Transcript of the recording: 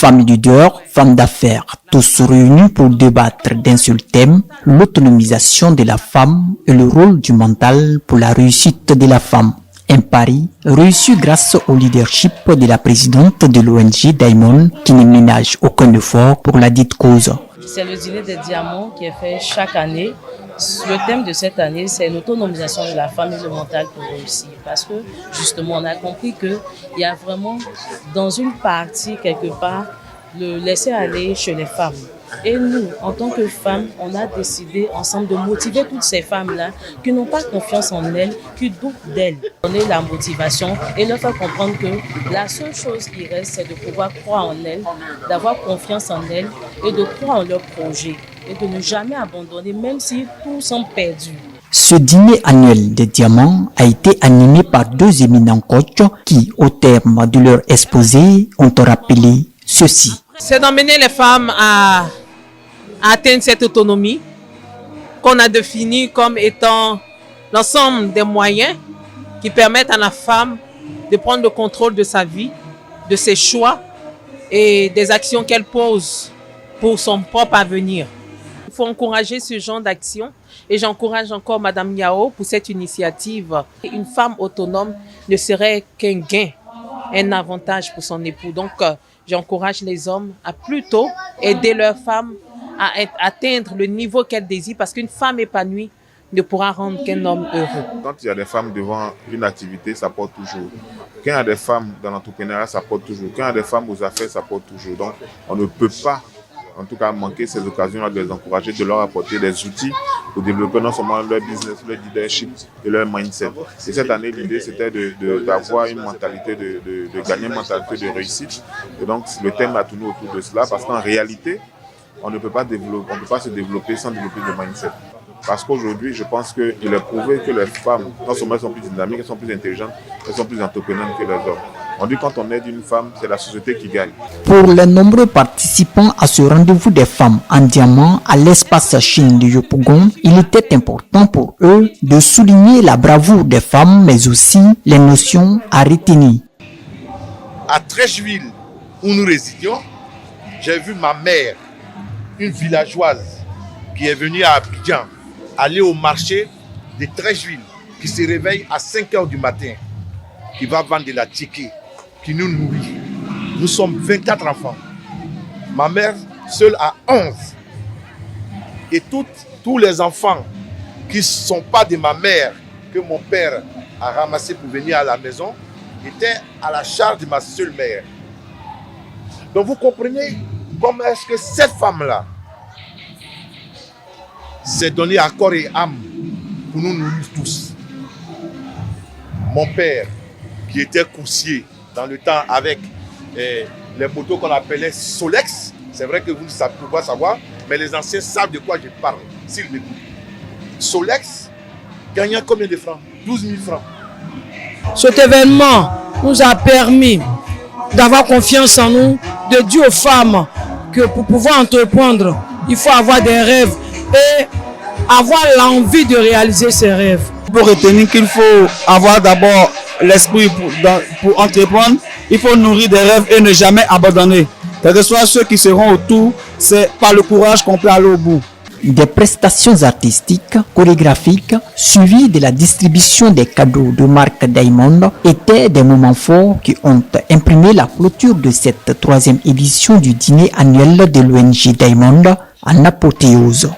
Femmes leaders, femmes d'affaires, tous réunis pour débattre d'un seul thème, l'autonomisation de la femme et le rôle du mental pour la réussite de la femme. Un pari réussi grâce au leadership de la présidente de l'ONG Diamond qui ne ménage aucun effort pour la dite cause. C'est le dîner des diamants qui est fait chaque année. Le thème de cette année, c'est l'autonomisation de la femme et le mental pour réussir. Parce que justement, on a compris qu'il y a vraiment dans une partie quelque part le laisser aller chez les femmes. Et nous, en tant que femmes, on a décidé ensemble de motiver toutes ces femmes-là qui n'ont pas confiance en elles, qui doutent d'elles. Donner la motivation et leur faire comprendre que la seule chose qui reste, c'est de pouvoir croire en elles, d'avoir confiance en elles et de croire en leurs projets et de ne jamais abandonner, même si tout semble perdu. Ce dîner annuel des diamants a été animé par deux éminents coachs qui, au terme de leur exposé, ont rappelé ceci. C'est d'emmener les femmes à atteindre cette autonomie qu'on a définie comme étant l'ensemble des moyens qui permettent à la femme de prendre le contrôle de sa vie, de ses choix et des actions qu'elle pose pour son propre avenir. Il faut encourager ce genre d'action et j'encourage encore Madame Yao pour cette initiative. Une femme autonome ne serait qu'un gain, un avantage pour son époux. Donc, j'encourage les hommes à plutôt aider leurs femmes à atteindre le niveau qu'elles désirent parce qu'une femme épanouie ne pourra rendre qu'un homme heureux. Quand il y a des femmes devant une activité, ça porte toujours. Quand il y a des femmes dans l'entrepreneuriat, ça porte toujours. Quand il y a des femmes aux affaires, ça porte toujours. Donc, on ne peut pas, en tout cas, manquer ces occasions-là de les encourager, de leur apporter des outils pour développer non seulement leur business, leur leadership et leur mindset. Et cette année, l'idée, c'était d'avoir une mentalité de gagner, une mentalité de réussite. Et donc, le thème a tourné autour de cela parce qu'en réalité, on ne peut pas se développer sans développer le mindset. Parce qu'aujourd'hui, je pense qu'il est prouvé que les femmes, non seulement elles sont plus dynamiques, elles sont plus intelligentes, elles sont plus entreprenantes que les hommes. On dit quand on aide une femme, c'est la société qui gagne. Pour les nombreux participants à ce rendez-vous des femmes en diamant à l'espace Chine de Yopougon, il était important pour eux de souligner la bravoure des femmes, mais aussi les notions à retenir. À Treichville, où nous résidions, j'ai vu ma mère, une villageoise qui est venue à Abidjan, aller au marché de Treichville, qui se réveille à 5 h du matin, qui va vendre de la ticket, qui nous nourrit. Nous sommes 24 enfants. Ma mère seule a 11. Et tous les enfants qui ne sont pas de ma mère, que mon père a ramassé pour venir à la maison, étaient à la charge de ma seule mère. Donc vous comprenez comment est-ce que cette femme-là s'est donnée à corps et âme pour nous nourrir tous. Mon père, qui était coursier dans le temps avec les motos qu'on appelait Solex, c'est vrai que vous ne savez pas savoir, mais les anciens savent de quoi je parle, s'ils m'écoutent. Solex gagnait combien de francs? 12 000 francs. Cet événement nous a permis d'avoir confiance en nous, de dire aux femmes que pour pouvoir entreprendre, il faut avoir des rêves et avoir l'envie de réaliser ces rêves. Pour retenir qu'il faut avoir d'abord l'esprit pour entreprendre, il faut nourrir des rêves et ne jamais abandonner. Quels que soient ceux qui seront autour, c'est par le courage qu'on peut aller au bout. Des prestations artistiques, chorégraphiques, suivies de la distribution des cadeaux de marque Diamond étaient des moments forts qui ont imprimé la clôture de cette 3e édition du dîner annuel de l'ONG Diamond en apothéose.